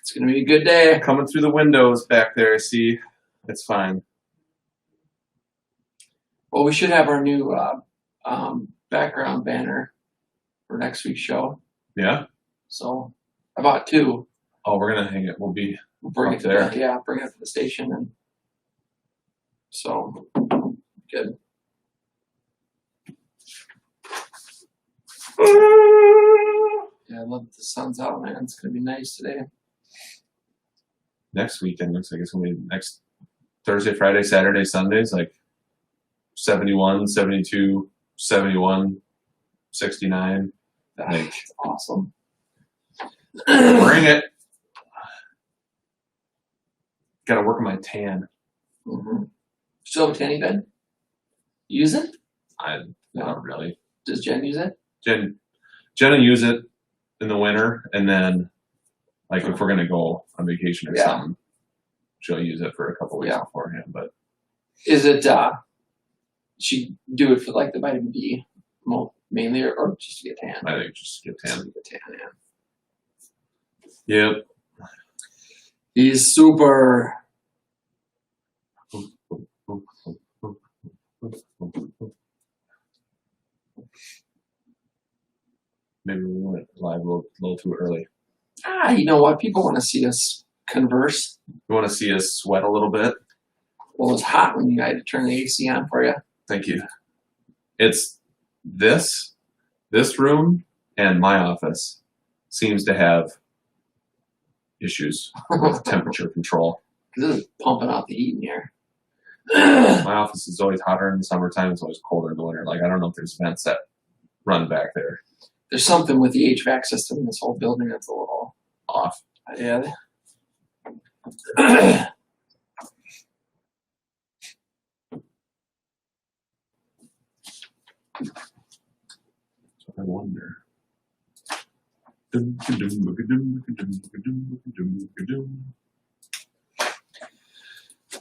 It's going to be a good day. Coming through the windows back there, I see. It's fine. Well, we should have our new background banner for next week's show. Yeah? So I bought two. Oh, we're going to hang it. We'll bring up it to there. Bring it to the station. And so, good. Yeah, I love that the sun's out, man. It's going to be nice today. Next weekend looks like it's going to be next Thursday, Friday, Saturday, Sundays, like 71, 72, 71, 69. That's awesome. Bring it. Got to work on my tan. Mm-hmm. Still have a tanning bed? Use it? Not really. Does Jen use it? Jen will use it in the winter, and then like if we're gonna go on vacation or something, she'll use it for a couple weeks beforehand. But is it she do it for like the vitamin D mainly, or just to get tan? I think just to get tan. Just to get tan, yeah. Yep. He's super. Maybe we went live a little too early. You know what? People want to see us converse. You want to see us sweat a little bit? Well, it was hot when you had to turn the AC on for you. Thank you. It's this room and my office seems to have issues with temperature control. This is pumping out the heat in here. My office is always hotter in the summertime. It's always colder in the winter. Like, I don't know if there's vents that run back there. There's something with the HVAC system in this whole building that's a little off. Yeah. So I wonder.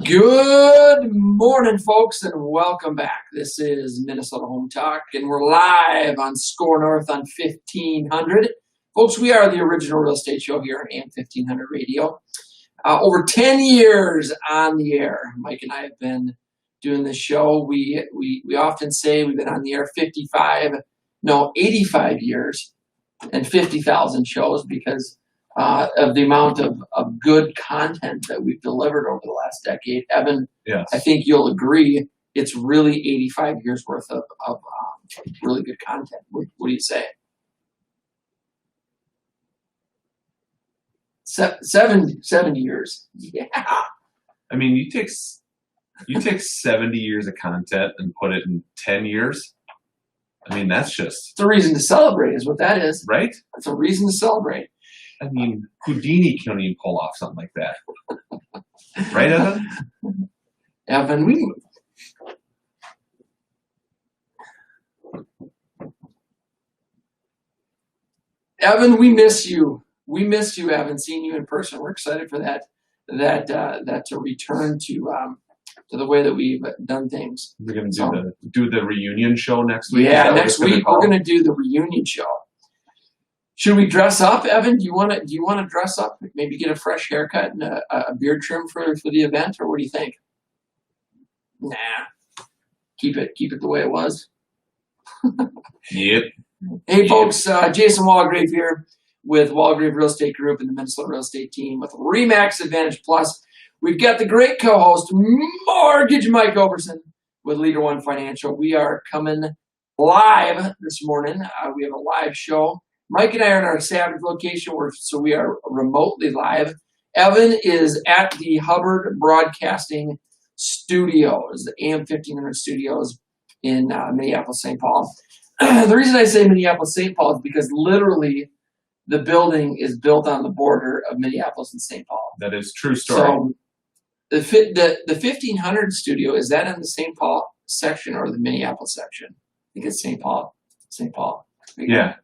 Good morning, folks, and welcome back. This is Minnesota Home Talk, and we're live on Score North on 1500. Folks, we are the original real estate show here on AM 1500 Radio. Over 10 years on the air. Mike and I have been doing this show. We often say we've been on the air 85 years and 50,000 shows because of the amount of good content that we've delivered over the last decade. Evan, yes. I think you'll agree it's really 85 years worth of really good content. What do you say? 70 years. Yeah. I mean, you take 70 years of content and put it in 10 years. I mean, that's just... It's a reason to celebrate is what that is. Right? It's a reason to celebrate. I mean, Houdini can't even pull off something like that. Right, Evan? Evan, we miss you. We missed you, Evan, seeing you in person. We're excited for that to return to the way that we've done things. We're going to do the reunion show next week. Yeah, next week we're going to do the reunion show. Should we dress up, Evan? Do you want to dress up? Maybe get a fresh haircut and a beard trim for the event, or what do you think? Nah, keep it the way it was. Yep. Hey, folks, Jason Walgrave here with Walgrave Real Estate Group and the Minnesota Real Estate Team with RE/MAX Advantage Plus. We've got the great co-host, Mortgage Mike Overson with Leader One Financial. We are coming live this morning. We have a live show. Mike and I are in our Savage location, so we are remotely live. Evan is at the Hubbard Broadcasting Studios, the AM 1500 Studios in Minneapolis, St. Paul. The reason I say Minneapolis, St. Paul is because literally the building is built on the border of Minneapolis and St. Paul. That is true story. So the 1500 studio, is that in the St. Paul section or the Minneapolis section? I think it's St. Paul. St. Paul. Yeah.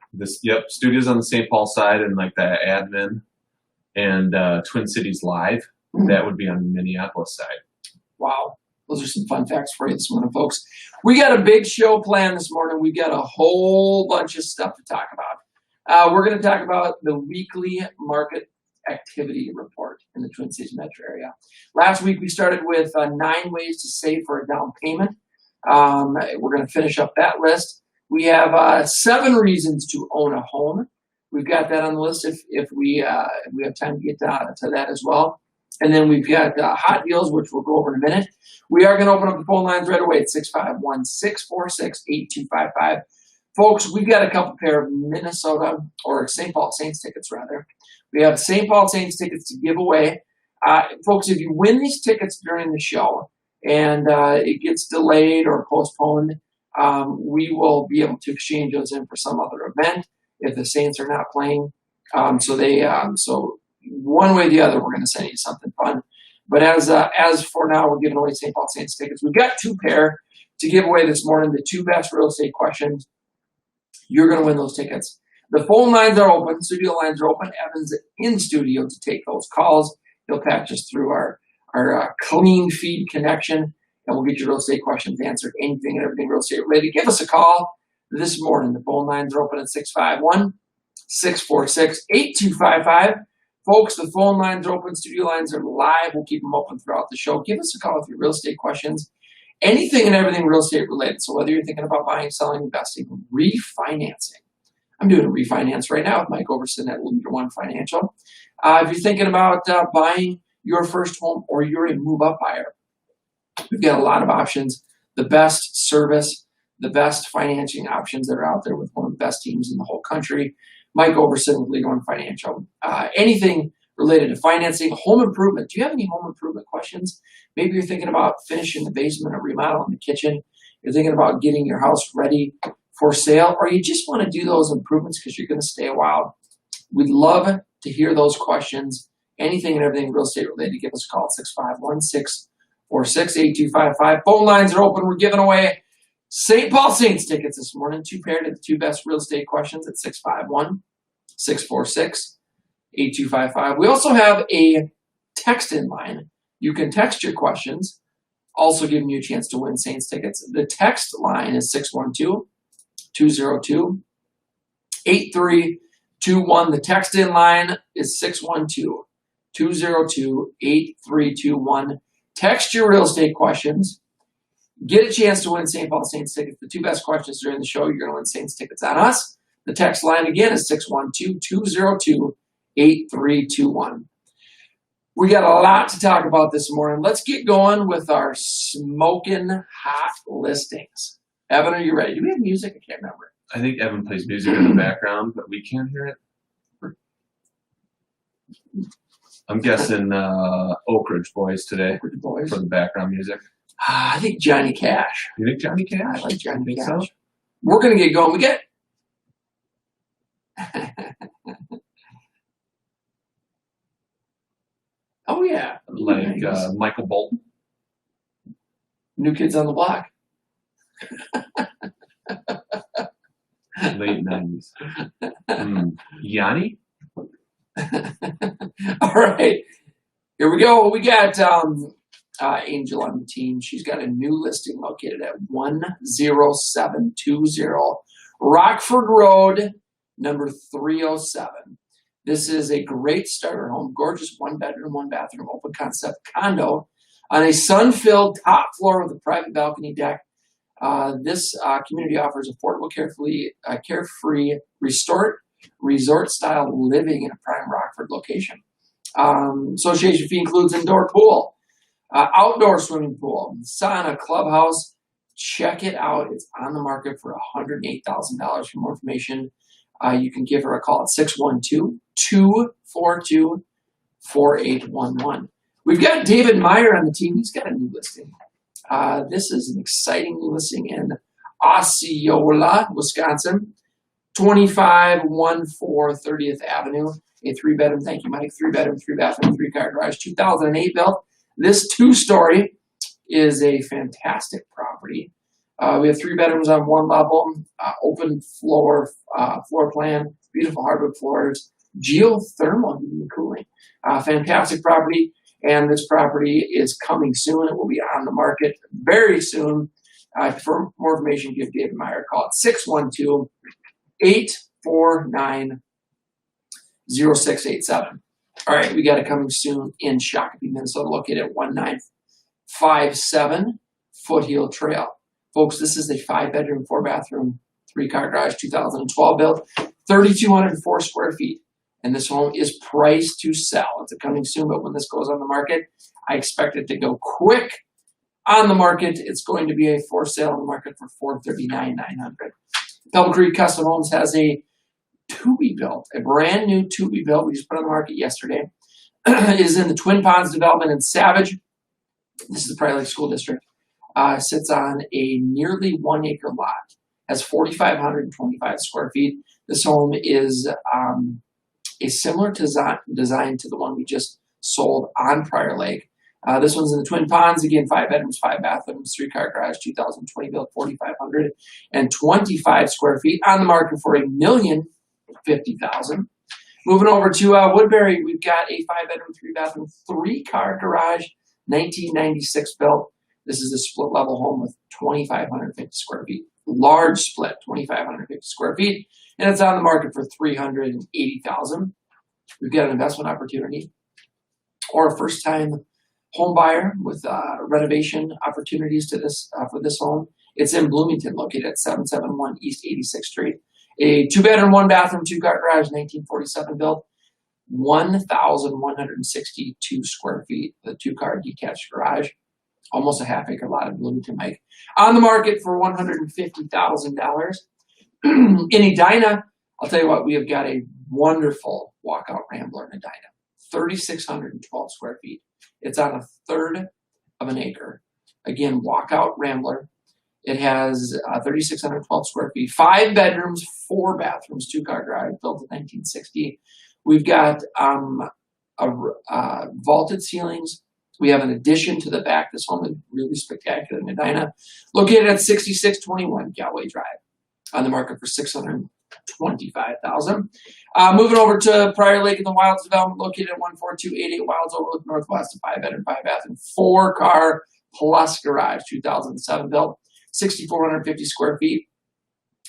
Studios on the St. Paul side and like the admin and Twin Cities Live. Mm-hmm. That would be on the Minneapolis side. Wow. Those are some fun facts for you this morning, folks. We got a big show planned this morning. We got a whole bunch of stuff to talk about. We're going to talk about the weekly market activity report in the Twin Cities metro area. Last week we started with 9 ways to save for a down payment. We're going to finish up that list. We have 7 reasons to own a home. We've got that on the list if we have time to get to that as well. And then we've got hot deals, which we'll go over in a minute. We are going to open up the phone lines right away at 651-646-8255. Folks, we've got a couple pair of Minnesota or St. Paul Saints tickets, rather. We have St. Paul Saints tickets to give away. Folks, if you win these tickets during the show and it gets delayed or postponed, we will be able to exchange those in for some other event if the Saints are not playing. So one way or the other, we're going to send you something fun. But as for now, we're giving away St. Paul Saints tickets. We've got 2 pair to give away this morning, the 2 best real estate questions. You're going to win those tickets. The phone lines are open. Studio lines are open. Evan's in studio to take those calls. He'll patch us through our clean feed connection, and we'll get your real estate questions answered, anything and everything real estate related. Give us a call this morning. The phone lines are open at 651-646-8255. Folks, the phone lines are open. Studio lines are live. We'll keep them open throughout the show. Give us a call with your real estate questions. Anything and everything real estate related. So whether you're thinking about buying, selling, investing, refinancing. I'm doing a refinance right now with Mike Overson at Leader One Financial. If you're thinking about buying your first home or you're a move-up buyer, we've got a lot of options. The best service, the best financing options that are out there with one of the best teams in the whole country. Mike Overson with Leader One Financial. Anything related to financing, home improvement. Do you have any home improvement questions? Maybe you're thinking about finishing the basement or remodeling the kitchen. You're thinking about getting your house ready for sale, or you just want to do those improvements because you're going to stay a while. We'd love to hear those questions. Anything and everything real estate related, give us a call at 651-646-8255. Phone lines are open. We're giving away St. Paul Saints tickets this morning. 2 pair to the 2 best real estate questions at 651-646-8255. We also have a text-in line. You can text your questions, also giving you a chance to win Saints tickets. The text line is 612-202-8321. The text-in line is 612-202-8321. Text your real estate questions. Get a chance to win St. Paul Saints tickets. The 2 best questions during the show, you're going to win Saints tickets on us. The text line again is 612-202-8321. We got a lot to talk about this morning. Let's get going with our smoking hot listings. Evan, are you ready? Do we have music? I can't remember. I think Evan plays music in the background, but we can't hear it. I'm guessing Oak Ridge Boys today for the background music. I think Johnny Cash. You think Johnny Cash? I like Johnny Cash. So? We're going to get going. We get... Oh, yeah. Like Michael Bolton. New Kids on the Block. Late 90s. Yanni? All right. Here we go. We got Angel on the team. She's got a new listing located at 10720 Rockford Road, number 307. This is a great starter home, gorgeous 1-bedroom, 1-bathroom, open concept condo on a sun-filled top floor with a private balcony deck. This community offers affordable, carefree resort-style living in a prime Rockford location. Association fee includes indoor pool, outdoor swimming pool, sauna, clubhouse. Check it out. It's on the market for $108,000. For more information, you can give her a call at 612-242-4811. We've got David Meyer on the team. He's got a new listing. This is an exciting new listing in Osceola, Wisconsin, 2514 30th Avenue. A 3-bedroom, thank you, Mike, 3-bedroom, 3-bathroom, 3-car garage, 2008 built. This 2-story is a fantastic property. We have 3 bedrooms on 1 level, open floor plan, beautiful hardwood floors, geothermal heating and cooling. Fantastic property, and this property is coming soon. It will be on the market very soon. For more information, give David Meyer a call at 612-849-0687. All right, we got it coming soon in Shakopee, Minnesota, located at 1957 Foothill Trail. Folks, this is a 5-bedroom, 4-bathroom, 3-car garage, 2012 build, 3,204 square feet. And this home is priced to sell. It's coming soon, but when this goes on the market, I expect it to go quick on the market. It's going to be a for sale on the market for $439,900. Pebble Creek Custom Homes has a to-be-built, a brand new to-be-built. We just put on the market yesterday. It is in the Twin Ponds development in Savage. This is the Prior Lake School District. Sits on a nearly 1-acre lot. Has 4,525 square feet. This home is a similar design to the one we just sold on Prior Lake. This one's in the Twin Ponds. Again, 5 bedrooms, 5 bathrooms, 3-car garage, 2020 built, 4,525 square feet. On the market for $1,050,000. Moving over to Woodbury, we've got a 5-bedroom, 3-bathroom, 3-car garage, 1996 built. This is a split level home with 2,550 square feet. Large split, 2,550 square feet. And it's on the market for $380,000. We've got an investment opportunity or a first-time home buyer with renovation opportunities to this for this home. It's in Bloomington, located at 771 East 86th Street. A 2-bedroom, 1-bathroom, 2-car garage, 1947 built, 1,162 square feet. The 2-car detached garage, almost a half-acre lot in Bloomington, Mike. On the market for $150,000. In Edina, I'll tell you what, we have got a wonderful walkout Rambler in Edina, 3,612 square feet. It's on 1/3 of an acre. Again, walkout Rambler. It has 3,612 square feet, 5 bedrooms, 4 bathrooms, 2-car garage, built in 1960. We've got vaulted ceilings. We have an addition to the back. This home is really spectacular in Edina, located at 6621 Galway Drive, on the market for $625,000. Moving over to Prior Lake in the Wilds development, located at 14288 Wilds Overlook Northwest, a 5-bedroom, 5-bathroom, 4-car plus garage, 2007 built, 6,450 square feet.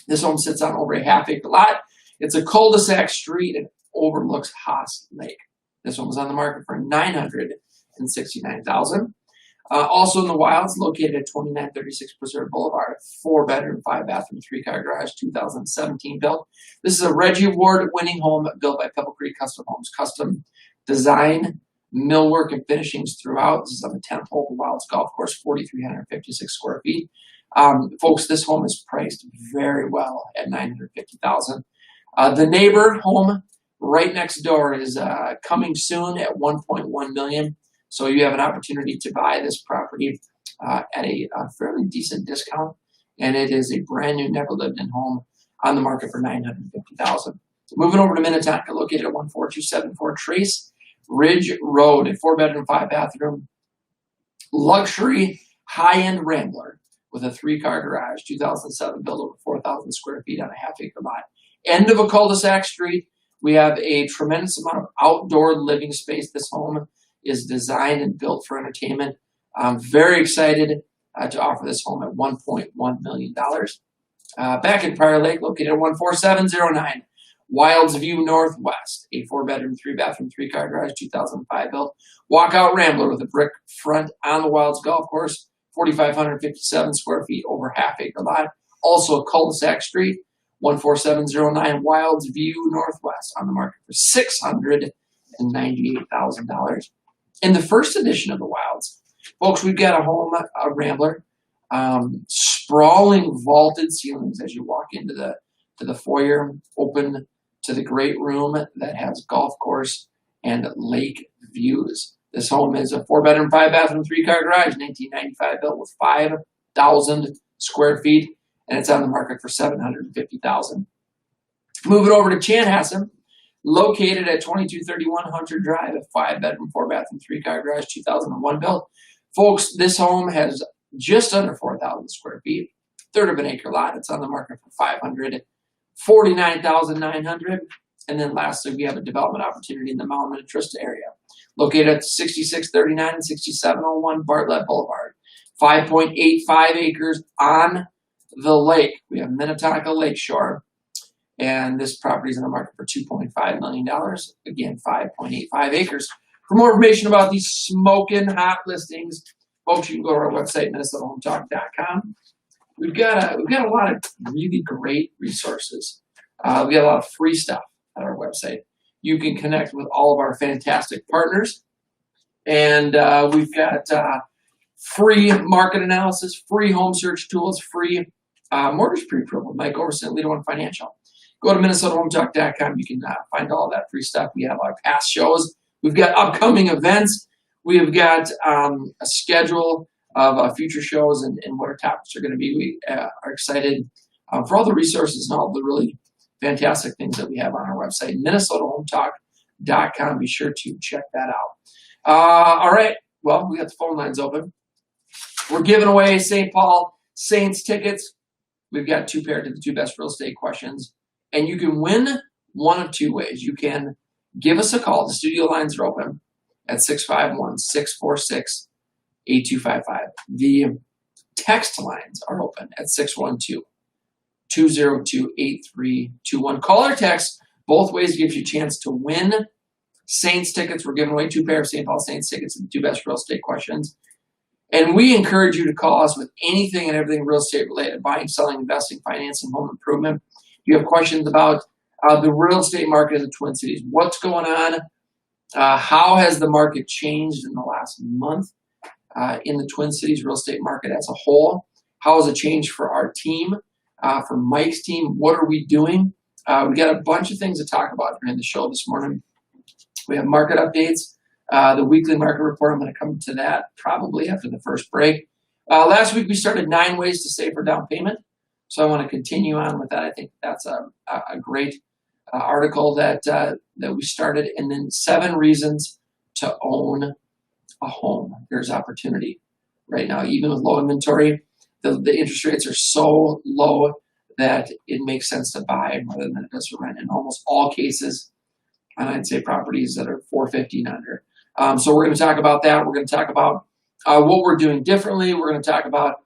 This home sits on over a half-acre lot. It's a cul-de-sac street and overlooks Haas Lake. This one was on the market for $969,000. Also in the Wilds, located at 2936 Preserve Boulevard, 4-bedroom, 5-bathroom, 3-car garage, 2017 built. This is a Reggie Award-winning home built by Pebble Creek Custom Homes. Custom design, millwork, and finishings throughout. This is on the 10th hole of the Wilds Golf Course, 4,356 square feet. Folks, this home is priced very well at $950,000. The neighbor home right next door is coming soon at $1.1 million. So you have an opportunity to buy this property at a fairly decent discount, and it is a brand new, never lived in home on the market for $950,000. Moving over to Minnetonka, located at 14274 Trace Ridge Road, a 4-bedroom, 5-bathroom, luxury high-end Rambler with a 3-car garage, 2007 built, over 4,000 square feet on a half-acre lot. End of a cul-de-sac street. We have a tremendous amount of outdoor living space. This home is designed and built for entertainment. I'm very excited to offer this home at $1.1 million. Back in Prior Lake, located at 14709 Wilds View Northwest, a 4-bedroom, 3-bathroom, 3-car garage, 2005 built. Walkout Rambler with a brick front on the Wilds Golf Course, 4,557 square feet, over half-acre lot. Also a cul-de-sac street, 14709 Wilds View Northwest, on the market for $698,000. In the first edition of the Wilds, folks, we've got a home, a Rambler, sprawling vaulted ceilings as you walk into the foyer, open to the great room that has golf course and lake views. This home is a 4-bedroom, 5-bathroom, 3-car garage, 1995 built, with 5,000 square feet, and it's on the market for $750,000. Moving over to Chanhassen, located at 2231 Hunter Drive, a 5-bedroom, 4-bathroom, 3-car garage, 2001 built. Folks, this home has just under 4,000 square feet, 1/3 of an acre lot. It's on the market for $549,900. And then lastly, we have a development opportunity in the Mount Minnetrista area, located at 6639 and 6701 Bartlett Boulevard, 5.85 acres on the lake. We have Minnetonka Lakeshore. And this property is in the market for $2.5 million. Again, 5.85 acres. For more information about these smoking hot listings, folks, you can go to our website, MinnesotaHometalk.com. We've got a lot of really great resources. We got a lot of free stuff on our website. You can connect with all of our fantastic partners. And we've got free market analysis, free home search tools, free mortgage pre-approval with Mike Overson, Leader One Financial. Go to MinnesotaHometalk.com. You can find all that free stuff. We have our past shows. We've got upcoming events. We've got a schedule of future shows and what our topics are going to be. We are excited for all the resources and all the really fantastic things that we have on our website, MinnesotaHometalk.com. Be sure to check that out. All right. Well, we got the phone lines open. We're giving away St. Paul Saints tickets. We've got 2 paired to the 2 best real estate questions. And you can win one of 2 ways. You can give us a call. The studio lines are open at 651-646-8255. The text lines are open at 612-202-8321. Call or text. Both ways gives you a chance to win Saints tickets. We're giving away 2 pair of St. Paul Saints tickets and 2 best real estate questions. And we encourage you to call us with anything and everything real estate related, buying, selling, investing, financing, home improvement. You have questions about the real estate market in the Twin Cities. What's going on? How has the market changed in the last month in the Twin Cities real estate market as a whole? How has it changed for our team, for Mike's team? What are we doing? We got a bunch of things to talk about during the show this morning. We have market updates, the weekly market report. I'm going to come to that probably after the first break. Last week we started 9 ways to save for down payment. So I want to continue on with that. I think that's a great article that we started. And then 7 reasons to own a home. There's opportunity right now. Even with low inventory, the interest rates are so low that it makes sense to buy rather than it does to rent in almost all cases. And I'd say properties that are 450 and under. So we're going to talk about that. We're going to talk about what we're doing differently. We're going to talk about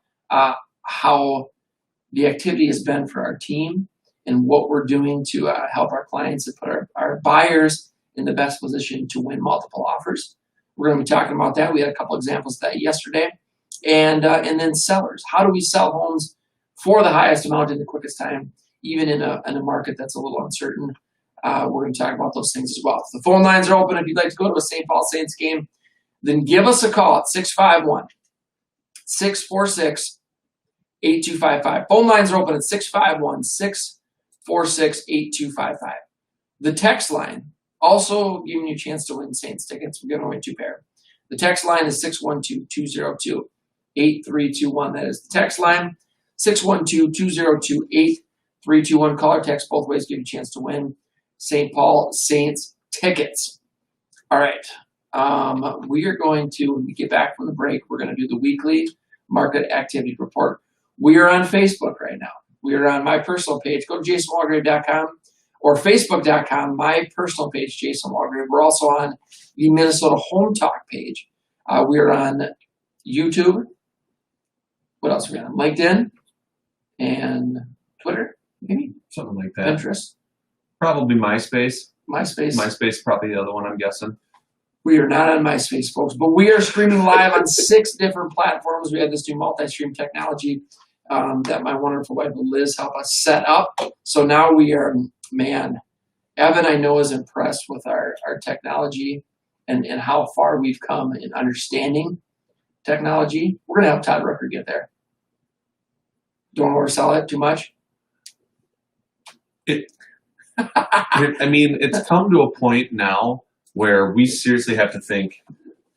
how the activity has been for our team and what we're doing to help our clients and put our buyers in the best position to win multiple offers. We're going to be talking about that. We had a couple examples of that yesterday. And then sellers. How do we sell homes for the highest amount in the quickest time, even in a market that's a little uncertain? We're going to talk about those things as well. So the phone lines are open. If you'd like to go to a St. Paul Saints game, then give us a call at 651-646-8255. Phone lines are open at 651-646-8255. The text line, also giving you a chance to win Saints tickets. We're giving away 2 pair. The text line is 612-202-8321. That is the text line, 612-202-8321. Call or text. Both ways give you a chance to win St. Paul Saints tickets. All right. We are going to, when we get back from the break, we're going to do the weekly market activity report. We are on Facebook right now. We are on my personal page. Go to jasonwalgrave.com or facebook.com, my personal page, Jason Walgrave. We're also on the Minnesota Home Talk page. We are on YouTube. What else are we on? LinkedIn and Twitter, maybe? Something like that. Pinterest. Probably MySpace. MySpace. MySpace is probably the other one, I'm guessing. We are not on MySpace, folks, but we are streaming live on 6 different platforms. We have this new multi-stream technology that my wonderful wife Liz helped us set up. So now we are, man, Evan, I know, is impressed with our technology and how far we've come in understanding technology. We're going to help Todd Rucker get there. Don't oversell it too much. I mean, it's come to a point now where we seriously have to think,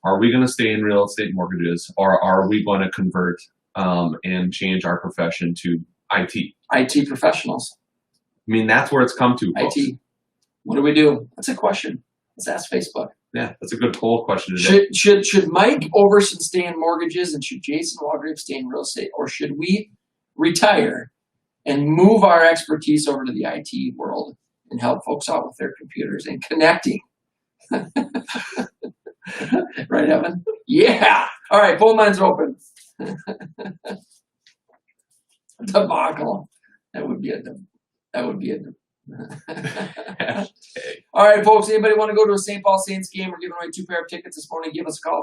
are we going to stay in real estate mortgages, or are we going to convert and change our profession to IT? IT professionals. I mean, that's where it's come to, folks. IT. What do we do? That's a question. Let's ask Facebook. Yeah, that's a good poll question today. Should Mike Overson stay in mortgages and should Jason Walgrave stay in real estate? Or should we retire and move our expertise over to the IT world and help folks out with their computers and connecting? Right, Evan? Yeah. All right, phone lines are open. Debacle. That would be a Hashtag. All right, folks. Anybody want to go to a St. Paul Saints game? We're giving away 2 pair of tickets this morning. Give us a call.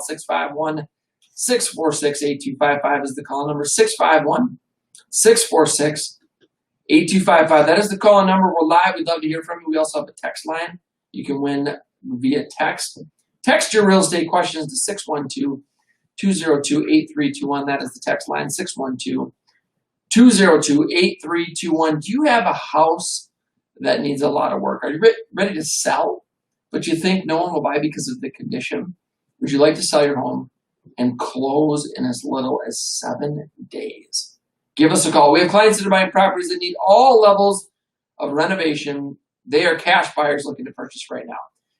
651-646-8255 is the call number. 651-646-8255. That is the call number. We're live. We'd love to hear from you. We also have a text line. You can win via text. Text your real estate questions to 612-202-8321. That is the text line. 612-202-8321. Do you have a house that needs a lot of work? Are you ready to sell, but you think no one will buy because of the condition? Would you like to sell your home and close in as little as 7 days? Give us a call. We have clients that are buying properties that need all levels of renovation. They are cash buyers looking to purchase right now.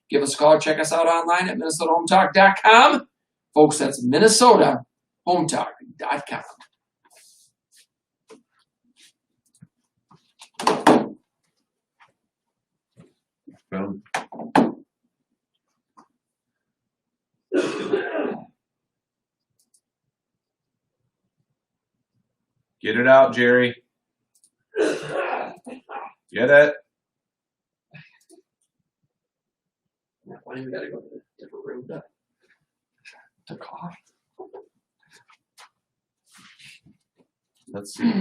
Give us a call. Check us out online at MinnesotaHometalk.com. Folks, that's MinnesotaHometalk.com. Boom. Get it out, Jerry. Get it. Why do we gotta go to a different room to cough? Let's see.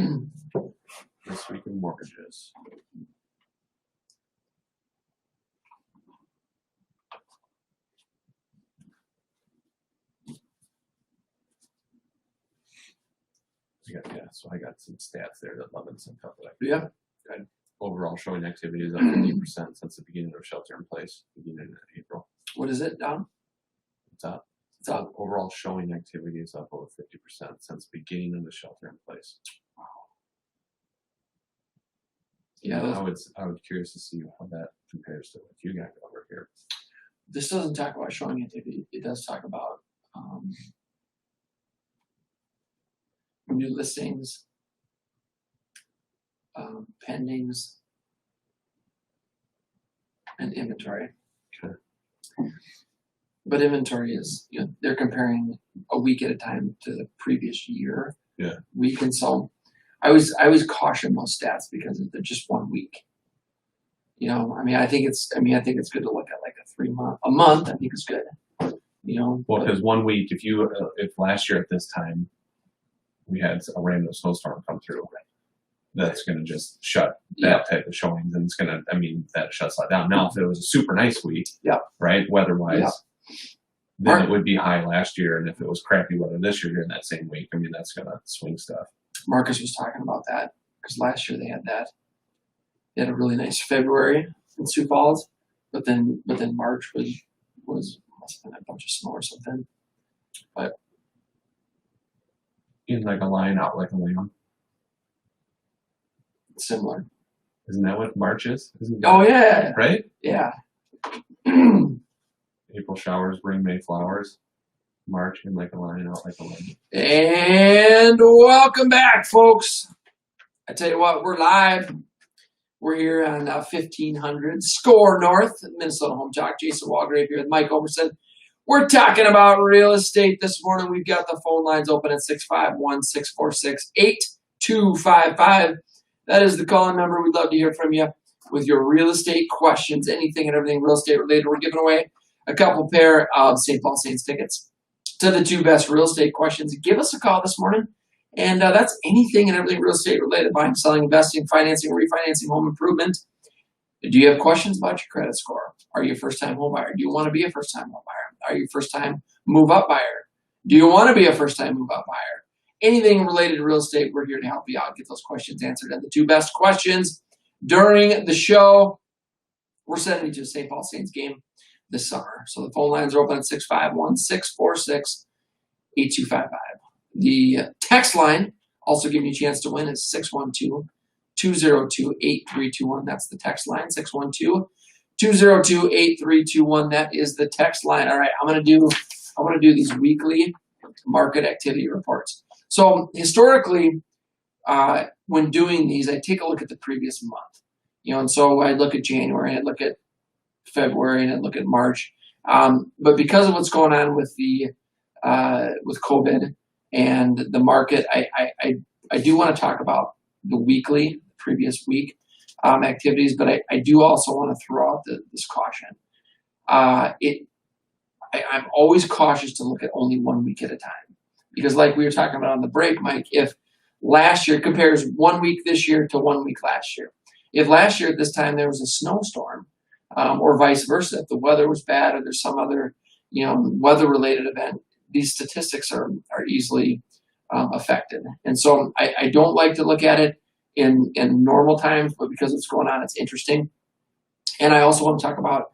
This week in mortgages. So I got some stats there that Lovin sent out. Yeah. Overall showing activity is up 50% since the beginning of shelter in place, beginning in April. What is it, Don? It's up. It's up. Overall showing activity is up over 50% since beginning of the shelter in place. Wow. Yeah. I was curious to see how that compares to what you got over here. This doesn't talk about showing activity. It does talk about new listings, pendings, and inventory. Okay. But inventory is, they're comparing a week at a time to the previous year. Yeah. Week, and so I always caution most stats because they're just 1 week. I think it's good to look at like a month. I think it's good. Well, because 1 week, if last year at this time we had a random snowstorm come through, that's going to just shut that type of showings, and it's going to, that shuts that down. Now, if it was a super nice week, right, weather-wise, then it would be high last year, and if it was crappy weather this year during that same week, that's going to swing stuff. Marcus was talking about that because last year they had a really nice February in Sioux Falls, but then March was must have been a bunch of snow or something. But in like a line, out like a lamb. Similar. Isn't that what March is? Oh yeah. Right? Yeah. April showers bring May flowers. March in like a line, out like a lamb. And welcome back, folks. I tell you what, we're live. We're here on 1500 Score North, Minnesota Home Talk. Jason Walgrave here with Mike Overson. We're talking about real estate this morning. We've got the phone lines open at 651-646-8255. That is the call-in number. We'd love to hear from you with your real estate questions, anything and everything real estate related. We're giving away a couple pair of St. Paul Saints tickets to the 2 best real estate questions. Give us a call this morning. And that's anything and everything real estate related: buying, selling, investing, financing, refinancing, home improvement. Do you have questions about your credit score? Are you a first-time home buyer? Do you want to be a first-time home buyer? Are you a first-time move-up buyer? Do you want to be a first-time move-up buyer? Anything related to real estate, we're here to help you out, get those questions answered. And the 2 best questions during the show, we're sending you to a St. Paul Saints game this summer. So the phone lines are open at 651-646-8255. The text line, also giving you a chance to win, is 612-202-8321. That's the text line, 612-202-8321. That is the text line. All right, I want to do these weekly market activity reports. So historically, when doing these, I take a look at the previous month. And so I look at January, I look at February, and I look at March. But because of what's going on with with COVID and the market, I do want to talk about the weekly, previous week. activities, but I do also want to throw out this caution. I'm always cautious to look at only 1 week at a time, because like we were talking about on the break, Mike, if last year compares 1 week this year to 1 week last year, if last year at this time there was a snowstorm, or vice versa, if the weather was bad or there's some other weather-related event, these statistics are easily affected. And so I don't like to look at it in normal times, but because it's going on, it's interesting. And I also want to talk about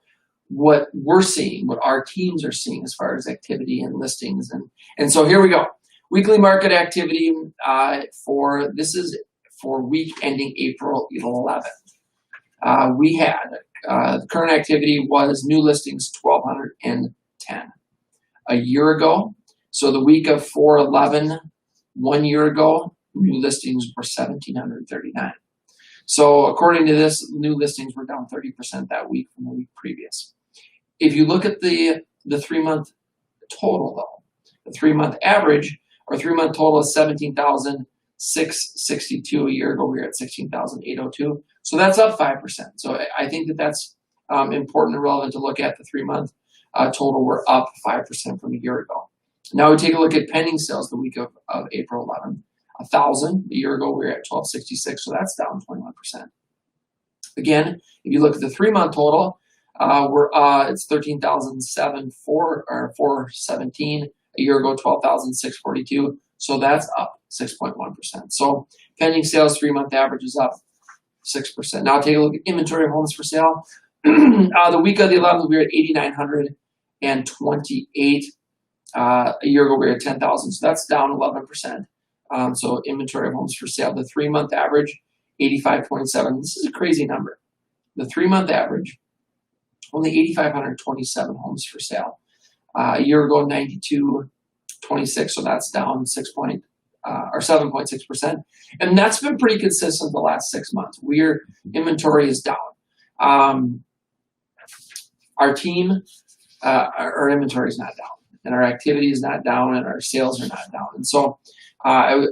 what we're seeing, what our teams are seeing as far as activity and listings. And so here we go. Weekly market activity this is for week ending April 11th. We had the current activity was new listings 1,210. A year ago, so the week of 4/11, 1 year ago, new listings were 1,739. So according to this, new listings were down 30% that week from the week previous. If you look at the 3-month total, though, the 3-month average or 3-month total is 17,662. A year ago, we were at 16,802. So that's up 5%. So I think that's important and relevant to look at. The 3-month total, we're up 5% from a year ago. Now we take a look at pending sales the week of April 11th. 1,000. A year ago, we were at 1,266, so that's down 21%. Again, if you look at the 3-month total, it's 13,417. A year ago, 12,642, so that's up 6.1%. So pending sales 3-month average is up 6%. Now take a look at inventory of homes for sale. The week of the 11th, we were at 8,928. A year ago, we were at 10,000, so that's down 11%. So inventory of homes for sale, the 3-month average, 85.7. This is a crazy number. The 3-month average, only 8,527 homes for sale. A year ago, 9,226, so that's down 7.6%. And that's been pretty consistent the last 6 months. Inventory is down. Our team, our inventory is not down, and our activity is not down, and our sales are not down. And so I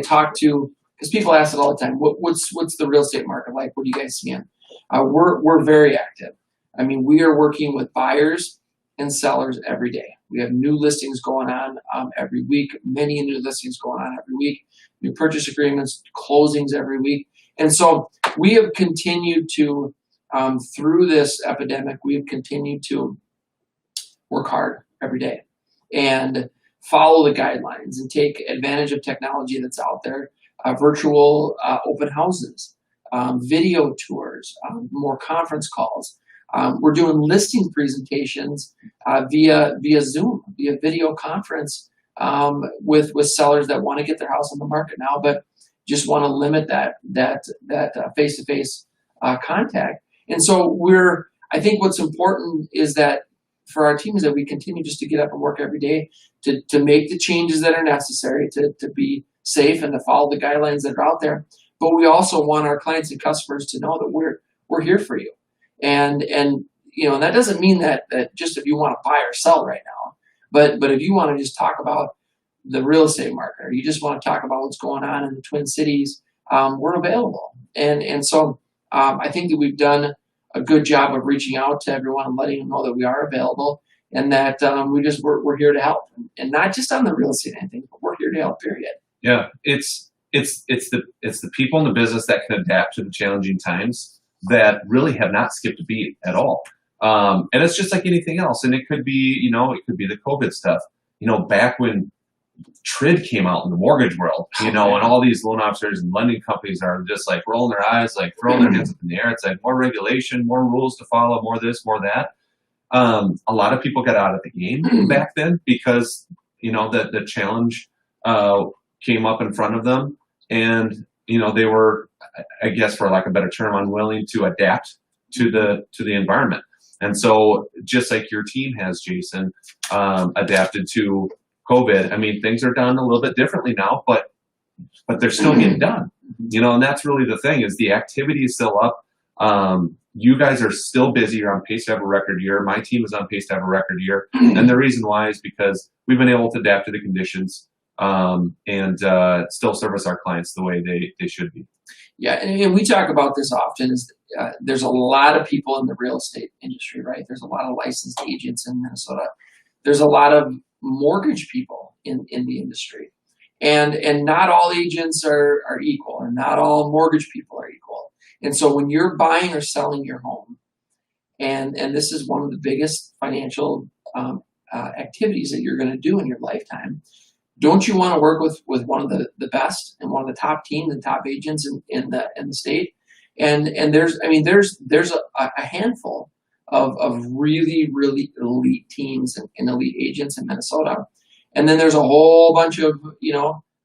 talk to, because people ask it all the time, what's the real estate market like? What do you guys see in? We're very active. I mean, we are working with buyers and sellers every day. We have new listings going on every week, many new listings going on every week, new purchase agreements, closings every week. And so we have continued to, through this epidemic, we have continued to work hard every day and follow the guidelines and take advantage of technology that's out there, virtual open houses, video tours, more conference calls. We're doing listing presentations via Zoom, via video conference with sellers that want to get their house on the market now, but just want to limit that face-to-face contact. And so I think what's important is that for our team is that we continue just to get up and work every day to make the changes that are necessary to be safe and to follow the guidelines that are out there. But we also want our clients and customers to know that we're here for you. And that doesn't mean that just if you want to buy or sell right now, but if you want to just talk about the real estate market, or you just want to talk about what's going on in the Twin Cities, we're available. And so I think that we've done a good job of reaching out to everyone and letting them know that we are available, and that we're here to help, and not just on the real estate anything, but we're here to help. Period. Yeah, it's the people in the business that can adapt to the challenging times that really have not skipped a beat at all. And it's just like anything else. And it could be, the COVID stuff. Back when TRID came out in the mortgage world, and all these loan officers and lending companies are just like rolling their eyes, like throwing their hands up in the air. It's like more regulation, more rules to follow, more this, more that. A lot of people got out of the game back then because, the challenge came up in front of them, and they were, I guess, for lack of a better term, unwilling to adapt to the environment. And so, just like your team has, Jason, adapted to COVID. I mean, things are done a little bit differently now, but they're still getting done. And that's really the thing, is the activity is still up. You guys are still busy. You're on pace to have a record year. My team is on pace to have a record year. And the reason why is because we've been able to adapt to the conditions and still service our clients the way they should be. Yeah, and we talk about this often. Is there's a lot of people in the real estate industry, right? There's a lot of licensed agents in Minnesota. There's a lot of mortgage people in the industry, and not all agents are equal, and not all mortgage people are equal. And so when you're buying or selling your home, and this is one of the biggest financial activities that you're going to do in your lifetime. Don't you want to work with one of the best and one of the top teams and top agents in the state? And there's a handful of really elite teams and elite agents in Minnesota, and then there's a whole bunch of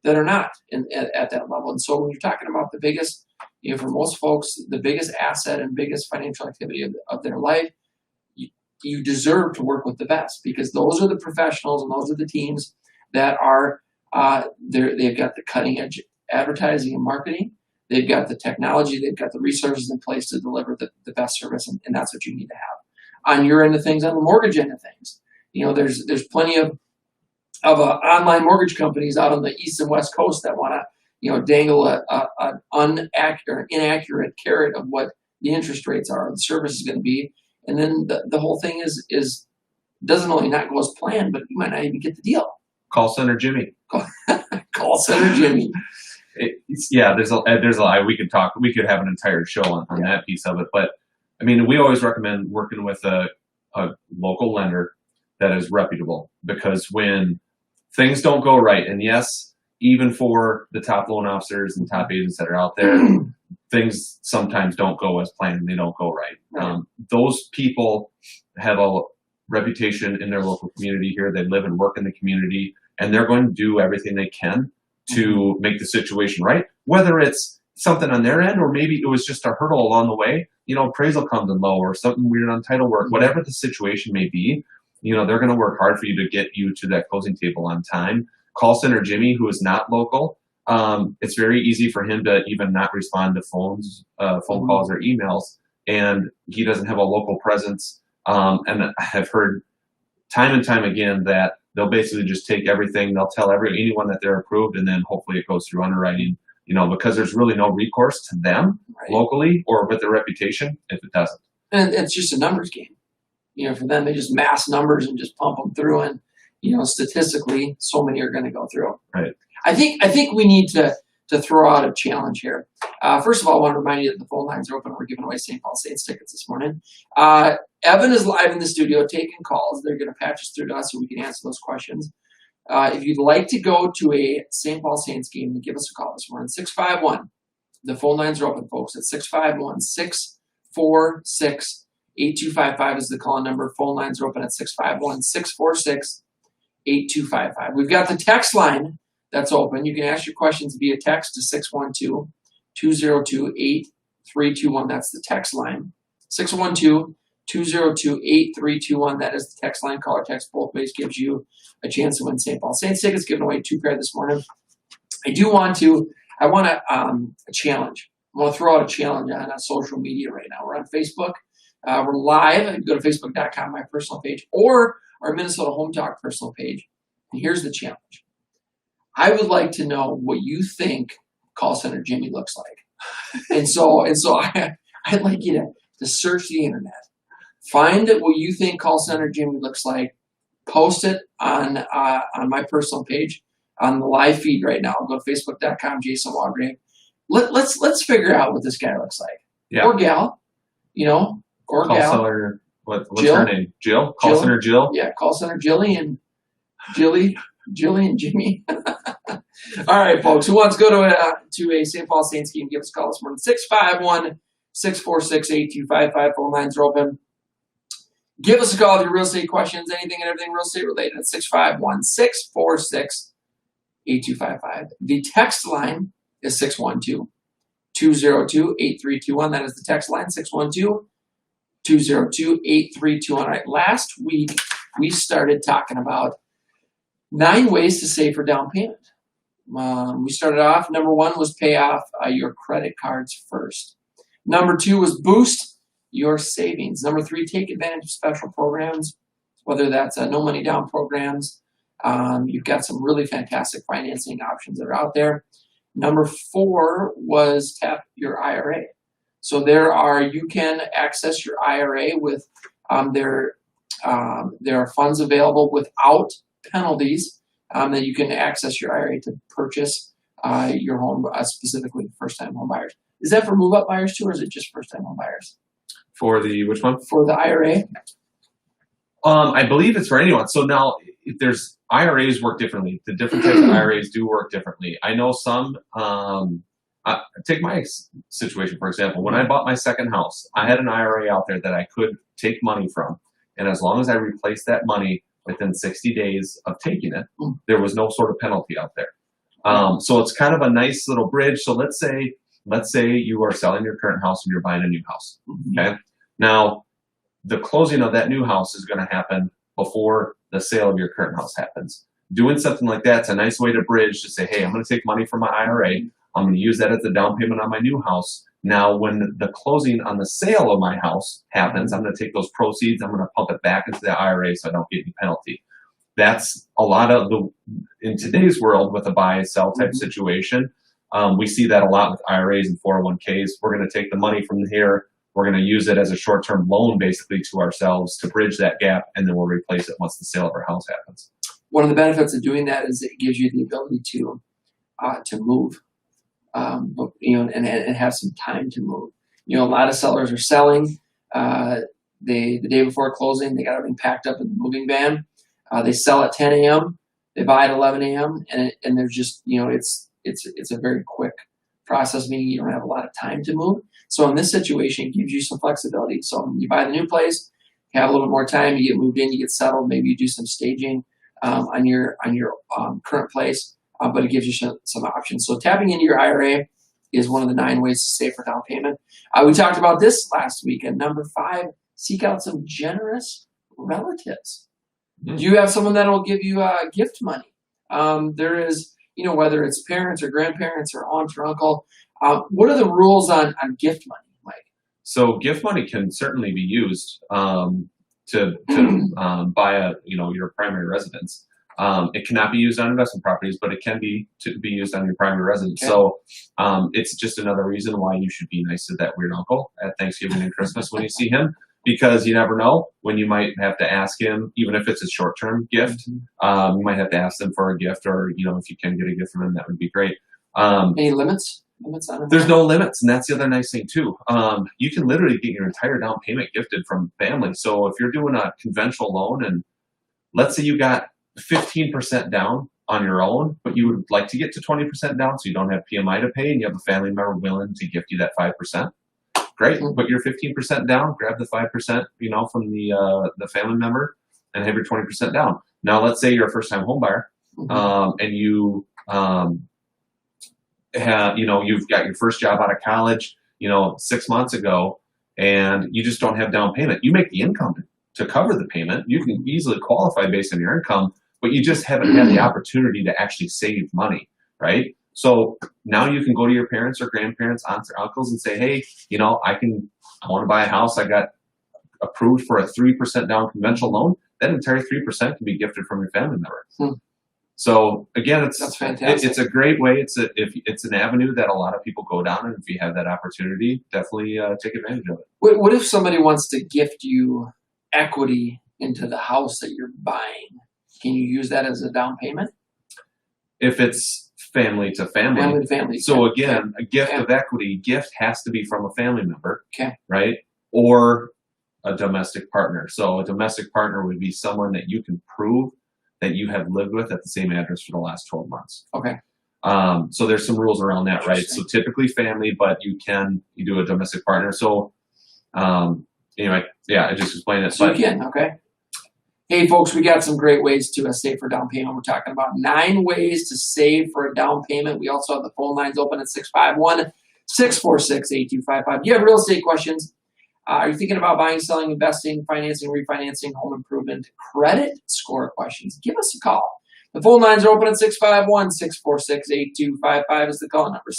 that are not at that level. And so when you're talking about the biggest, for most folks, the biggest asset and biggest financial activity of their life, you deserve to work with the best, because those are the professionals and those are the teams that are they've got the cutting edge advertising and marketing. They've got the technology. They've got the resources in place to deliver the best service, and that's what you need to have on your end of things. On the mortgage end of things, there's plenty of online mortgage companies out on the east and west coast that want to dangle an inaccurate carrot of what the interest rates are, the service is going to be, and then the whole thing is doesn't only not go as planned, but you might not even get the deal. Call Center Jimmy. Call Center Jimmy. There's a lot. We could have an entire show on that piece of it. But I mean, we always recommend working with a local lender that is reputable, because when things don't go right, and yes, even for the top loan officers and top agents that are out there, things sometimes don't go as planned and they don't go right. Those people have a reputation in their local community here. They live and work in the community, and they're going to do everything they can to make the situation right, whether it's something on their end or maybe it was just a hurdle along the way. Appraisal comes in low or something weird on title work, whatever the situation may be. They're going to work hard for you to get you to that closing table on time. Call Center Jimmy, who is not local, it's very easy for him to even not respond to phone calls or emails, and he doesn't have a local presence. And I've heard time and time again that they'll basically just take everything. They'll tell anyone that they're approved, and then hopefully it goes through underwriting. Because there's really no recourse to them locally or with their reputation if it doesn't. And it's just a numbers game. For them, they just mass numbers and just pump them through, and statistically, so many are going to go through. Right. I think we need to throw out a challenge here. First of all, I want to remind you that the phone lines are open. We're giving away St. Paul Saints tickets this morning. Evan is live in the studio taking calls. They're going to patch us through to us so we can answer those questions. If you'd like to go to a St. Paul Saints game, then give us a call this morning. 651. The phone lines are open, folks. At 651-646-8255 is the call number. Phone lines are open at 651-646-8255. We've got the text line that's open. You can ask your questions via text to 612-202-8321. That's the text line. 612-202-8321. That is the text line. Call or text both ways gives you a chance to win St. Paul Saints tickets. Giving away 2 pair this morning. I want a challenge. I want to throw out a challenge on social media right now. We're on Facebook. We're live. Go to facebook.com, my personal page, or our Minnesota Home Talk personal page. And here's the challenge. I would like to know what you think Call Center Jimmy looks like. and so I'd like you to search the internet. Find what you think Call Center Jimmy looks like. Post it on my personal page on the live feed right now. Go to facebook.com, Jason Walgrave. Let's figure out what this guy looks like. Yeah. Or gal, or Call gal. Center, what's Jill? her name? Jill? Call Center Jill? Yeah, Call Center Jilly and Jilly and Jimmy. All right, folks. Who wants to go to a St. Paul Saints game? Give us a call this morning. 651-646-8255. Phone lines are open. Give us a call with your real estate questions, anything and everything real estate related at 651-646-8255. The text line is 612-202-8321. That is the text line, 612-202-8321. All right, last week we started talking about 9 ways to save for down payment. We started off, number 1 was pay off your credit cards first. Number 2 was boost your savings. Number 3, take advantage of special programs, whether that's no money down programs. You've got some really fantastic financing options that are out there. Number 4 was tap your IRA. So you can access your IRA with there are funds available without penalties that you can access your IRA to purchase your home, specifically first-time home buyers. Is that for move-up buyers too, or is it just first-time home buyers? For the which one? For the IRA. I believe it's for anyone. So now, if there's IRAs work differently. The different types of IRAs do work differently. I know some. Take my situation for example. When I bought my second house, I had an IRA out there that I could take money from, and as long as I replaced that money within 60 days of taking it, there was no sort of penalty out there. So it's kind of a nice little bridge. So let's say you are selling your current house and you're buying a new house. Okay. Now, the closing of that new house is going to happen before the sale of your current house happens. Doing something like that's a nice way to bridge to say, hey, I'm going to take money from my IRA. I'm going to use that as the down payment on my new house. Now, when the closing on the sale of my house happens, I'm going to take those proceeds, I'm going to pump it back into the IRA so I don't get any penalty. That's a lot of in today's world with a buy sell type situation. We see that a lot with IRAs and 401ks. We're going to take the money from here. We're going to use it as a short-term loan basically to ourselves to bridge that gap, and then we'll replace it once the sale of our house happens. One of the benefits of doing that is it gives you the ability to move, and have some time to move. A lot of sellers are selling. The day before closing, they got everything packed up in the moving van. They sell at 10 a.m. They buy at 11 a.m. and they're just, it's a very quick process, meaning you don't have a lot of time to move. So in this situation, it gives you some flexibility. So you buy the new place, you have a little bit more time, you get moved in, you get settled, maybe you do some staging on your current place, but it gives you some options. So tapping into your IRA is one of the 9 ways to save for down payment. We talked about this last week. And number 5, seek out some generous relatives. Do you have someone that will give you gift money? There is, whether it's parents or grandparents or aunt or uncle. What are the rules on gift money, Mike? So gift money can certainly be used to buy your primary residence. It cannot be used on investment properties, but it can be used on your primary residence. Okay. So it's just another reason why you should be nice to that weird uncle at Thanksgiving and Christmas when you see him. Because you never know when you might have to ask him, even if it's a short-term gift, you might have to ask them for a gift, or if you can get a gift from them, that would be great. Any limits? On there's no limits, and that's the other nice thing too. You can literally get your entire down payment gifted from family. So if you're doing a conventional loan, and let's say you got 15% down on your own, but you would like to get to 20% down, so you don't have PMI to pay, and you have a family member willing to gift you that 5%. Great, put your 15% down, grab the 5%, from the family member, and have your 20% down. Now, let's say you're a first-time home buyer, and you you've got your first job out of college, 6 months ago, and you just don't have down payment. You make the income to cover the payment. You can easily qualify based on your income, but you just haven't had the opportunity to actually save money, right? So now you can go to your parents or grandparents, aunts or uncles, and say, hey, I want to buy a house. I got approved for a 3% down conventional loan. That entire 3% can be gifted from your family member. So again, that's fantastic. It's a great way. It's an avenue that a lot of people go down, and if you have that opportunity, definitely take advantage of it. What if somebody wants to gift you equity into the house that you're buying? Can you use that as a down payment? If it's family to family. Family to family. So again, a gift of equity, gift has to be from a family member, okay, right? Or a domestic partner. So a domestic partner would be someone that you can prove that you have lived with at the same address for the last 12 months. Okay. So there's some rules around that, right? So typically family, but you do a domestic partner. So anyway, yeah, I just explained it. So you can, okay. Hey folks, we got some great ways to save for down payment. We're talking about 9 ways to save for a down payment. We also have the phone lines open at 651-646-8255. You have real estate questions. Are you thinking about buying, selling, investing, financing, refinancing, home improvement, credit score questions? Give us a call. The phone lines are open at 651-646-8255 is the call number,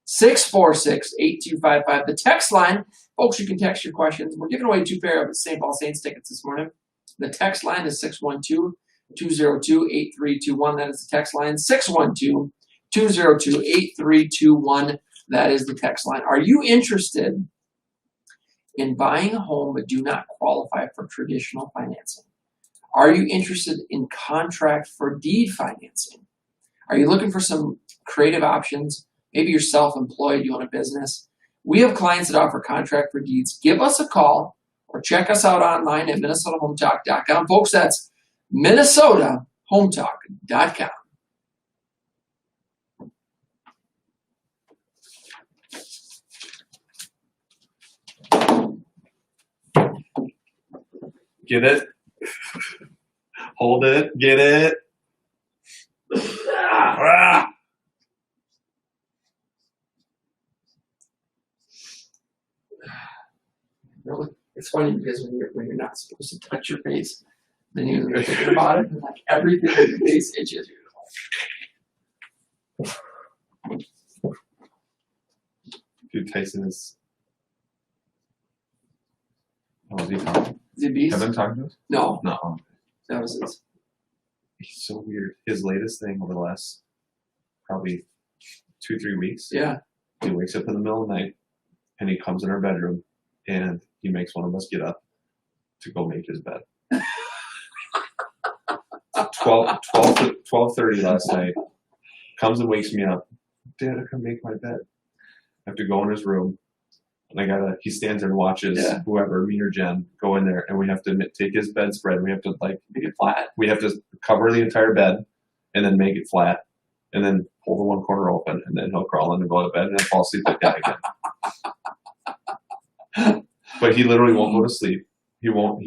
651-646-8255. The text line, folks, you can text your questions. We're giving away 2 pair of St. Paul Saints tickets this morning. The text line is 612-202-8321. That is the text line, 202-8321. That is the text line. Are you interested in buying a home but do not qualify for traditional financing? Are you interested in contract for deed financing? Are you looking for some creative options? Maybe you're self-employed, you own a business. We have clients that offer contract for deeds. Give us a call or check us out online at MinnesotaHometalk.com. Folks, that's MinnesotaHometalk.com. Get it? Hold it. Get it? Ah. Really? It's funny because when you're not supposed to touch your face, then you're thinking about it, and like everything in your face itches. Dude, Tyson is. Oh, is he talking? Is it beast? Have been talking to us? No, No. that was his. He's so weird. His latest thing over the last probably 2-3 weeks. Yeah. He wakes up in the middle of the night and he comes in our bedroom and he makes one of us get up to go make his bed. 12:30 last night. Comes and wakes me up. Dad, I can make my bed. I have to go in his room. And he stands there and watches whoever, me or Jen, go in there, and we have to take his bedspread. We have to make it flat. We have to cover the entire bed, and then make it flat, and then pull the one corner open, and then he'll crawl in and go to bed, and then fall asleep like that again. But he literally won't go to sleep. He won't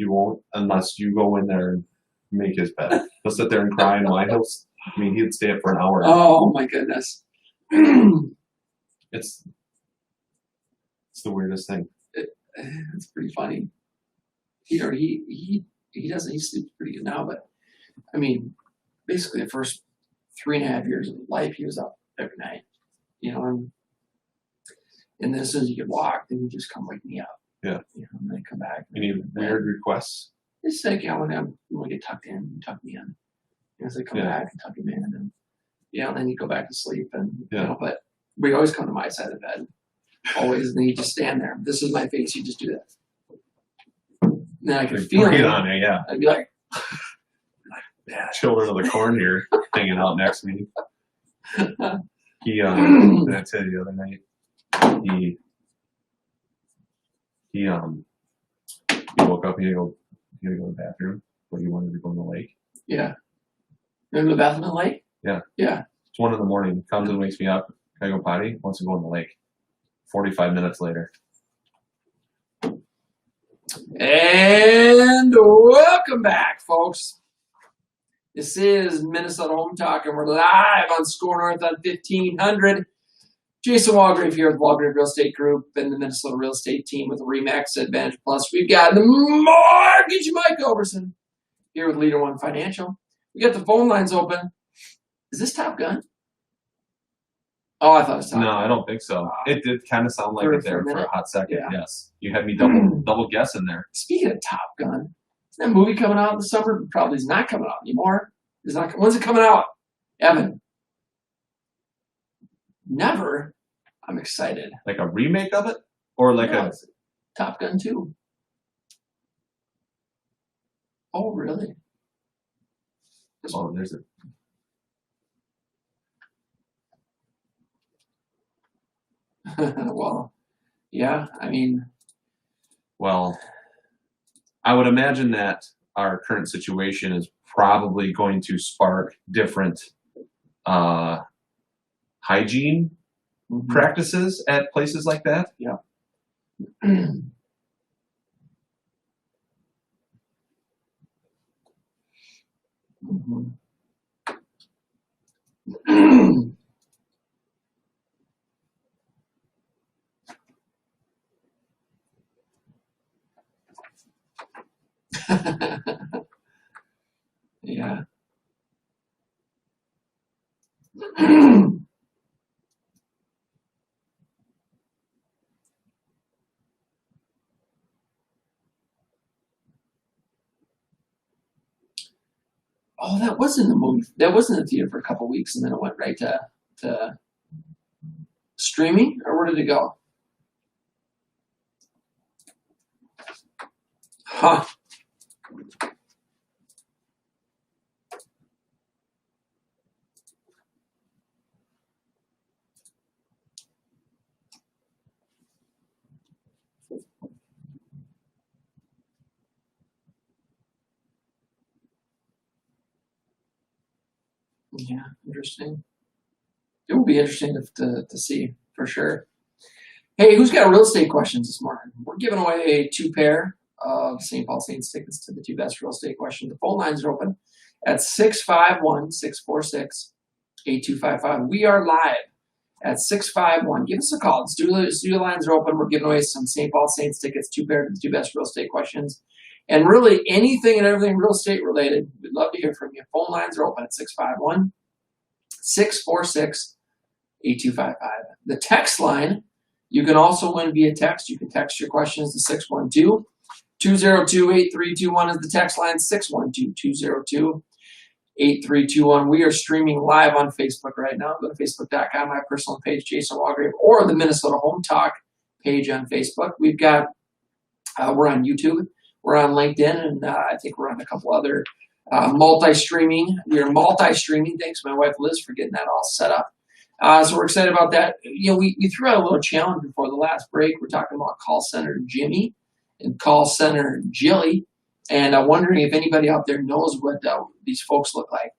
unless you go in there and make his bed. He'll sit there and cry and whine. He'd stay up for an hour. Oh my goodness. It's the weirdest thing. It's pretty funny. He doesn't. He sleeps pretty good now, but I mean, basically the first 3.5 years of life, he was up every night. And then as soon as he could walk, then he'd just come wake me up. Yeah. And then come back. Any weird requests? It's like, when I get tucked in, tuck me in. As I come back and tuck him in, and then then you go back to sleep, and but we always come to my side of the bed. Always, and then you just stand there. This is my face. You just do that. And then I can feel it. On it, yeah. I'd be like, Children of the Corn here hanging out next to me. He did I tell you the other night? He woke up. He had to go to the bathroom, but he wanted to go in the lake. Yeah. You go to the bathroom in the lake? Yeah. Yeah. It's 1 a.m. Comes and wakes me up. Can I go potty? Wants to go in the lake. 45 minutes later. And welcome back, folks. This is Minnesota Home Talk, and we're live on Score North on 1500. Jason Walgrave here with Walgrave Real Estate Group and the Minnesota Real Estate Team with RE/MAX Advantage Plus. We've got the Mortgage Mike Overson here with Leader One Financial. We got the phone lines open. Is this Top Gun? Oh, I thought it was Top Gun. No, I don't think so. It did kind of sound like it there for a hot second. Yeah. Yes. You had me double guessing there. Speaking of Top Gun, is that movie coming out in the summer? Probably is not coming out anymore. When's it coming out? Evan? Never. I'm excited. Like a remake of it? Or like a Top Gun 2. Oh, really? Oh, there's a well, yeah, I mean. Well, I would imagine that our current situation is probably going to spark different hygiene practices at places like that. Yeah. Yeah. Oh, that wasn't the movie. That was in the theater for a couple of weeks, and then it went right to streaming, or where did it go? Huh. Yeah, interesting. It will be interesting to see for sure. Hey, who's got real estate questions this morning? We're giving away 2 pair of St. Paul Saints tickets to the 2 best real estate questions. The phone lines are open at 651-646-8255. We are live at 651. Give us a call. Studio lines are open. We're giving away some St. Paul Saints tickets, 2 pair of the 2 best real estate questions. And really anything and everything real estate related, we'd love to hear from you. Phone lines are open at 651-646-8255. The text line, you can also win via text. You can text your questions to 612-202-8321 is the text line, 612-202-8321. We are streaming live on Facebook right now. Go to facebook.com, my personal page, Jason Walgrave, or the Minnesota Home Talk page on Facebook. We've got, we're on YouTube. We're on LinkedIn, and I think we're on a couple other multi-streaming. We are multi-streaming. Thanks to my wife, Liz, for getting that all set up. So we're excited about that. You know, we threw out a little challenge before the last break. We're talking about call center Jimmy and call center Jilly, and I'm wondering if anybody out there knows what these folks look like.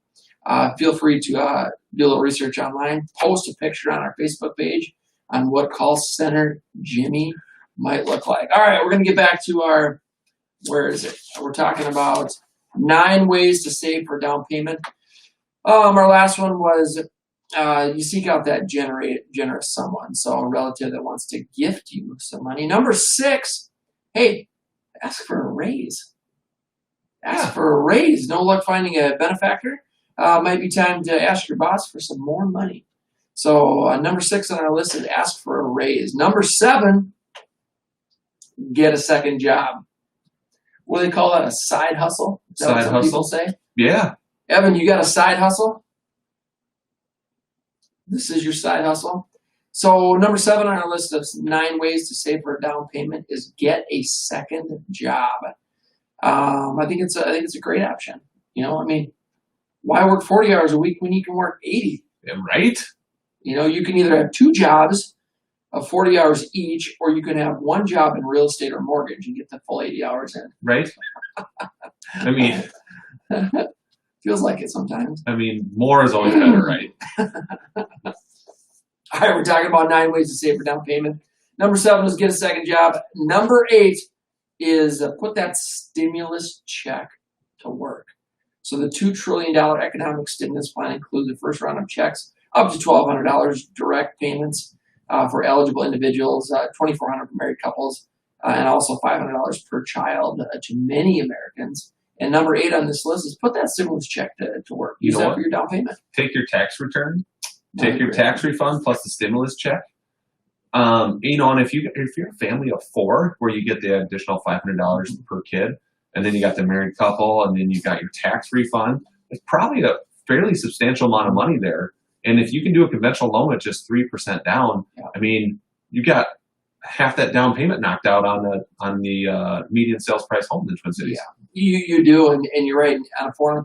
Feel free to do a little research online. Post a picture on our Facebook page on what call center Jimmy might look like. All right, we're going to get back to our, where is it? We're talking about 9 ways to save for down payment. Our last one was you seek out that generous someone, so a relative that wants to gift you some money. Number 6, hey, ask for a raise. Ask for a raise. No luck finding a benefactor? Might be time to ask your boss for some more money. So number 6 on our list is ask for a raise. Number 7, get a second job. What do they call that? A side hustle? Is that what some people say? Yeah. Evan, you got a side hustle? This is your side hustle. So number 7 on our list of 9 ways to save for a down payment is get a second job. I think it's a great option. You know, I mean, why work 40 hours a week when you can work 80? Yeah, right? You know, you can either have 2 jobs of 40 hours each, or you can have 1 job in real estate or mortgage and get the full 80 hours in. Right? I mean, feels like it sometimes. I mean, more is always better, right? All right, we're talking about 9 ways to save for down payment. Number 7 is get a second job. Number 8 is put that stimulus check to work. So the $2 trillion economic stimulus plan includes the first round of checks up to $1,200 direct payments for eligible individuals, $2,400 for married couples, and also $500 per child to many Americans. And number 8 on this list is put that stimulus check to work. Use that for your down payment. Take your tax return, take your tax refund plus the stimulus check. You know, and if you're a family of 4, where you get the additional $500 per kid, and then you got the married couple, and then you got your tax refund, it's probably a fairly substantial amount of money there. And if you can do a conventional loan at just 3% down, I mean, you got half that down payment knocked out on the median sales price home in the Twin Cities. Yeah, you do, and you're right. On a $400,000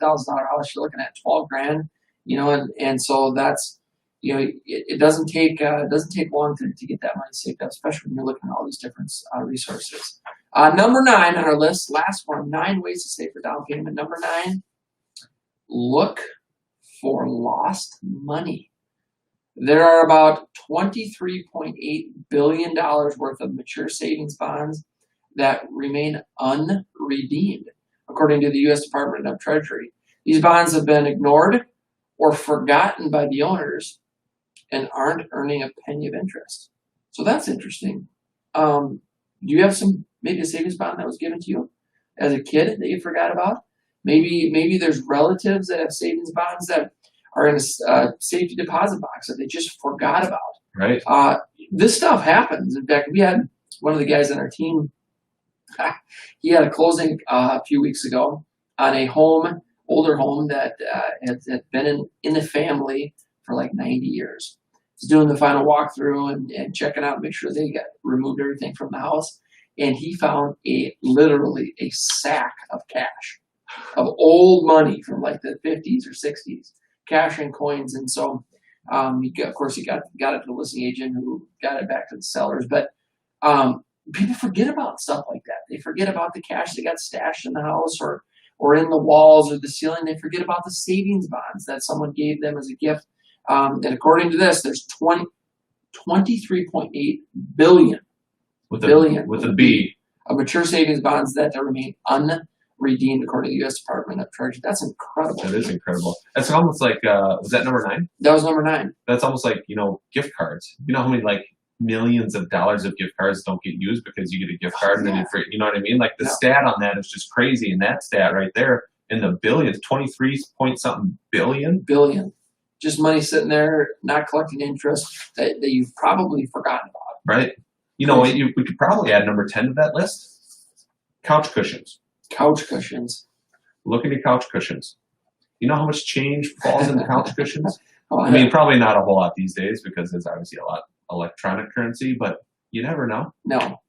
house, you're looking at $12,000. You know, and so that's, you know, it doesn't take long to get that money saved up, especially when you're looking at all these different resources. Number 9 on our list, last one, 9 ways to save for down payment. Number 9, look for lost money. There are about $23.8 billion worth of mature savings bonds that remain unredeemed, according to the U.S. Department of Treasury. These bonds have been ignored or forgotten by the owners and aren't earning a penny of interest. So that's interesting. Do you have maybe a savings bond that was given to you as a kid that you forgot about? Maybe there's relatives that have savings bonds that are in a safety deposit box that they just forgot about. Right. This stuff happens. In fact, we had one of the guys on our team, he had a closing a few weeks ago on a older home that had been in the family for like 90 years. He's doing the final walkthrough and checking out, make sure they got removed everything from the house. And he found literally a sack of cash, of old money from like the 50s or 60s, cash and coins. And so, of course, he got it to the listing agent who got it back to the sellers. But people forget about stuff like that. They forget about the cash that got stashed in the house or in the walls or the ceiling. They forget about the savings bonds that someone gave them as a gift. And according to this, there's 23.8 billion. With a B. Of mature savings bonds that remain unredeemed according to the U.S. Department of Treasury. That's incredible. That is incredible. That's almost like, was that number 9? That was number 9. That's almost like, gift cards. You know how many like millions of dollars of gift cards don't get used because you get a gift card and then you know what I mean? Like the stat on that is just crazy. And that stat right there in the billions, 23 point something billion. Billion. Just money sitting there, not collecting interest that you've probably forgotten about. Right. We could probably add number 10 to that list. Couch cushions. Couch cushions. Look into couch cushions. You know how much change falls into couch cushions? I mean, probably not a whole lot these days because there's obviously a lot electronic currency, but you never know. No.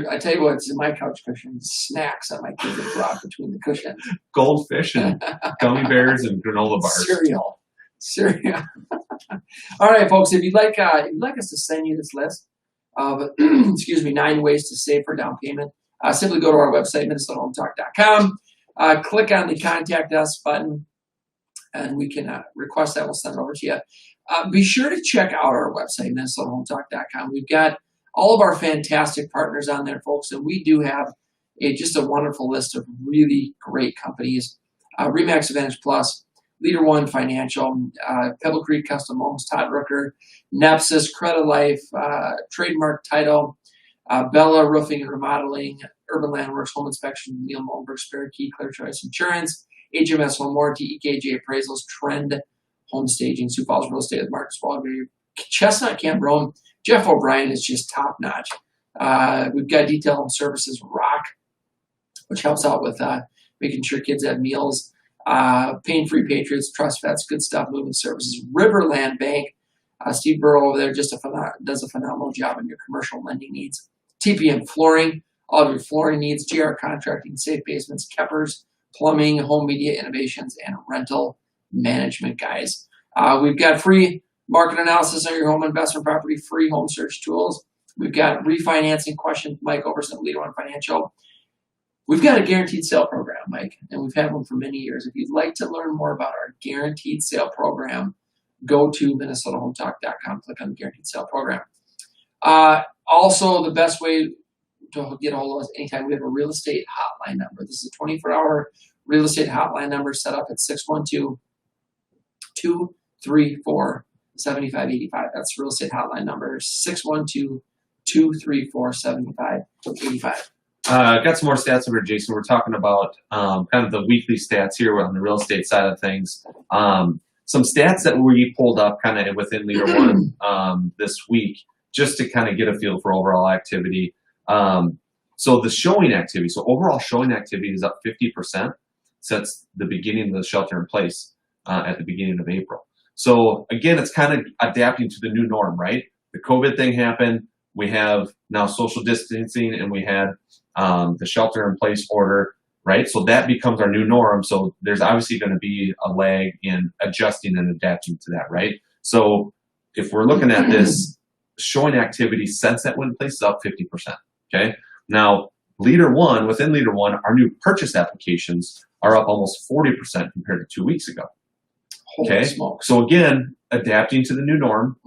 I tell you what's in my couch cushions, snacks that my kids have brought between the cushions. Goldfish and gummy bears and granola bars. Cereal. All right, folks, if you'd like us to send you this list of 9 ways to save for down payment, simply go to our website, minnesotahometalk.com, click on the Contact Us button, and we can request that. We'll send it over to you. Be sure to check out our website, minnesotahometalk.com. We've got all of our fantastic partners on there, folks, and we do have just a wonderful list of really great companies. RE/MAX Advantage Plus, Leader One Financial, Pebble Creek Custom Homes, Todd Rooker, Nepsis, Credit Life, Trademark Title, Bella Roofing and Remodeling, Urban Landworks Home Inspection, Neil Molenberg, Spare Key, Clear Choice Insurance, HMS Home Warranty, EKJ Appraisals, Trend Home Staging, Sioux Falls Real Estate with Marcus Walgrave, Chestnut Camp Rome. Jeff O'Brien is just top notch. We've got Detail Home Services, Rock, which helps out with making sure kids have meals. Pain-Free Patriots, Trust Vets, Good Stuff Moving Services, Riverland Bank. Steve Burrow over there does a phenomenal job on your commercial lending needs. TPM Flooring, all of your flooring needs. GR Contracting, Safe Basements, Keppers, Plumbing, Home Media Innovations, and Rental Management, guys. We've got free market analysis on your home investment property, free home search tools. We've got refinancing questions, Mike Overson, Leader One Financial. We've got a guaranteed sale program, Mike, and we've had one for many years. If you'd like to learn more about our guaranteed sale program, go to minnesotahometalk.com, click on the guaranteed sale program. Also, the best way to get a hold of us anytime, we have a real estate hotline number. This is a 24-hour real estate hotline number set up at 612-234-7585. That's the real estate hotline number, 612-234-7585. Got some more stats over, Jason. We're talking about kind of the weekly stats here on the real estate side of things. Some stats that we pulled up kind of within Leader One this week, just to kind of get a feel for overall activity. So the showing activity, so overall showing activity is up 50% since the beginning of the shelter in place at the beginning of April. So again, it's kind of adapting to the new norm, right? The COVID thing happened. We have now social distancing, and we had the shelter in place order, right? So that becomes our new norm. So there's obviously going to be a lag in adjusting and adapting to that, right? So if we're looking at this showing activity since that went in place is up 50%, okay? Now, within Leader One, our new purchase applications are up almost 40% compared to 2 weeks ago. Okay, so again, adapting to the new norm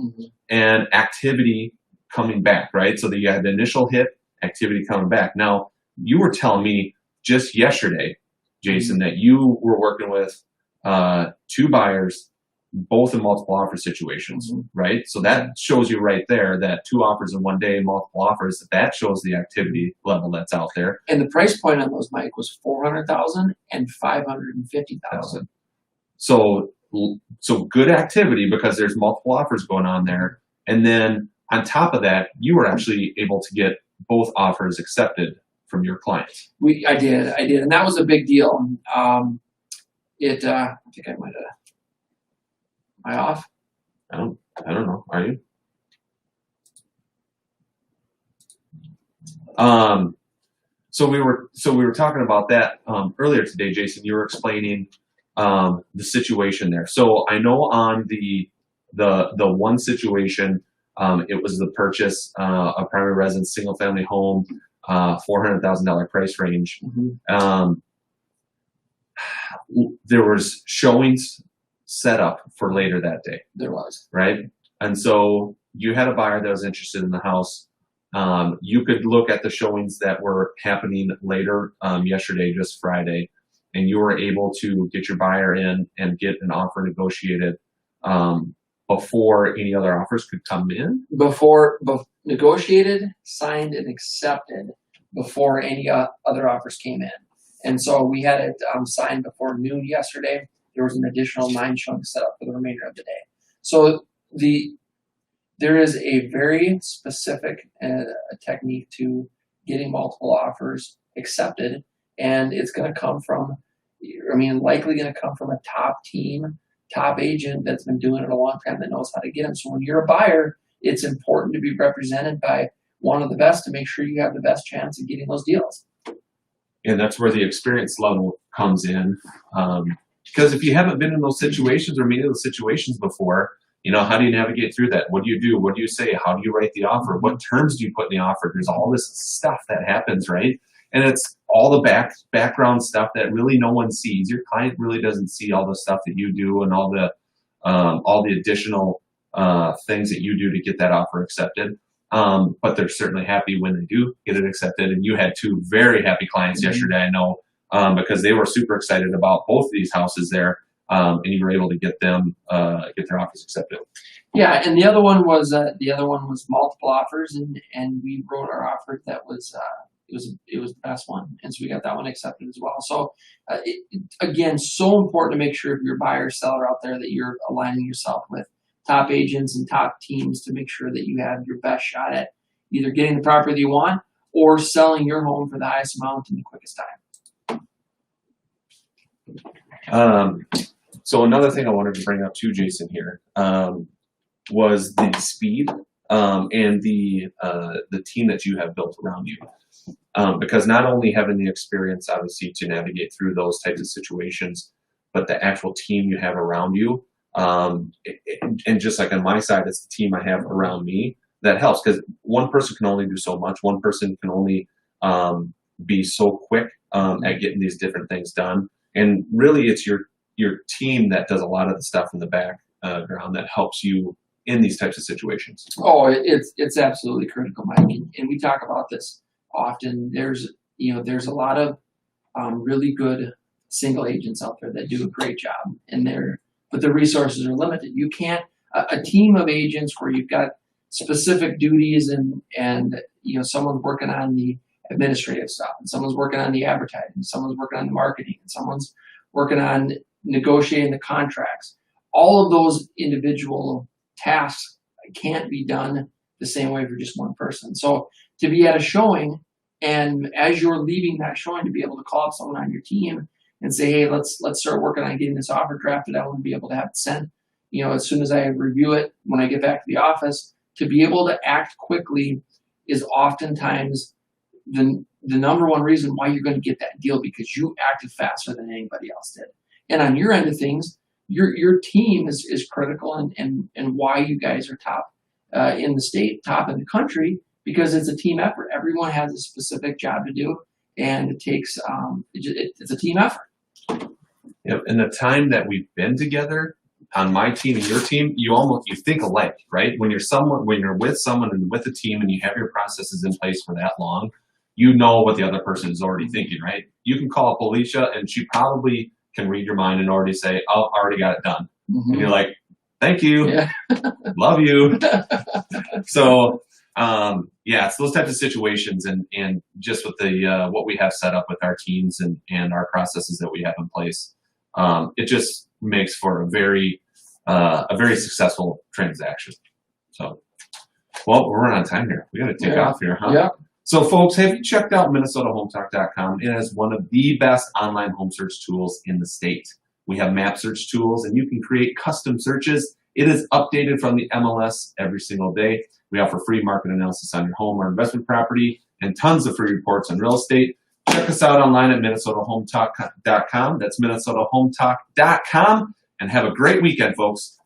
and activity coming back, right? So that you had the initial hit, activity coming back. Now, you were telling me just yesterday, Jason, that you were working with 2 buyers, both in multiple offer situations, right? So that shows you right there that 2 offers in one day, multiple offers. That shows the activity level that's out there. And the price point on those, Mike, was $400,000 and $550,000. So good activity because there's multiple offers going on there. And then on top of that, you were actually able to get both offers accepted from your clients. I did, and that was a big deal. I think I might have. Am I off? I don't know. Are you? So we were talking about that earlier today, Jason. You were explaining the situation there. So I know on the one situation, it was the purchase of primary residence, single family home, $400,000 price range. Mm-hmm. There was showings set up for later that day. There was. Right? And so you had a buyer that was interested in the house. You could look at the showings that were happening later yesterday, just Friday, and you were able to get your buyer in and get an offer negotiated before any other offers could come in? Before negotiated, signed, and accepted before any other offers came in. And so we had it signed before noon yesterday. There was an additional 9 showings set up for the remainder of the day. So there is a very specific technique to getting multiple offers accepted, and it's going to come from, likely going to come from a top team, top agent that's been doing it a long time that knows how to get them. So when you're a buyer, it's important to be represented by one of the best to make sure you have the best chance of getting those deals. And that's where the experience level comes in. Because if you haven't been in those situations or many of those situations before, how do you navigate through that? What do you do? What do you say? How do you write the offer? What terms do you put in the offer? There's all this stuff that happens, right? And it's all the background stuff that really no one sees. Your client really doesn't see all the stuff that you do and all the additional things that you do to get that offer accepted. But they're certainly happy when they do get it accepted. And you had 2 very happy clients yesterday, I know, because they were super excited about both of these houses there. And you were able to get them get their offers accepted. Yeah, and the other one was multiple offers, and we wrote our offer that was it was the best one, and so we got that one accepted as well. So again, so important to make sure if you're a buyer or seller out there that you're aligning yourself with top agents and top teams to make sure that you have your best shot at either getting the property that you want or selling your home for the highest amount in the quickest time. So another thing I wanted to bring up too, Jason, here was the speed and the team that you have built around you. Because not only having the experience, obviously, to navigate through those types of situations, but the actual team you have around you. And just like on my side, it's the team I have around me that helps, because one person can only do so much. One person can only be so quick at getting these different things done. And really, it's your team that does a lot of the stuff in the background that helps you in these types of situations. Oh, it's absolutely critical, Mike, and we talk about this often. There's a lot of really good single agents out there that do a great job, but the resources are limited. You can't a team of agents where you've got specific duties and someone's working on the administrative stuff, and someone's working on the advertising, someone's working on the marketing, and someone's working on negotiating the contracts. All of those individual tasks can't be done the same way for just one person. So to be at a showing, and as you're leaving that showing, to be able to call up someone on your team and say, hey, let's start working on getting this offer drafted. I want to be able to have it sent, as soon as I review it when I get back to the office. To be able to act quickly is oftentimes the number one reason why you're going to get that deal, because you acted faster than anybody else did. And on your end of things, your team is critical, and why you guys are top in the state, top in the country, because it's a team effort. Everyone has a specific job to do, and it takes it's a team effort. Yep. And the time that we've been together on my team and your team, you think alike, right? When you're with someone and with a team and you have your processes in place for that long, you know what the other person is already thinking, right? You can call up Alicia and she probably can read your mind and already say, oh, I already got it done. Mm-hmm. And you're like, thank you. Yeah. Love you. So, it's those types of situations, and just with what we have set up with our teams and our processes that we have in place, it just makes for a very successful transaction. So, well, we're running out of time here. We got to take off here, huh? Yeah. So, folks, have you checked out MinnesotaHometalk.com? It is one of the best online home search tools in the state. We have map search tools, and you can create custom searches It is updated from the MLS every single day. We offer free market analysis on your home or investment property and tons of free reports on real estate. Check us out online at MinnesotaHometalk.com. That's MinnesotaHometalk.com. And have a great weekend, folks.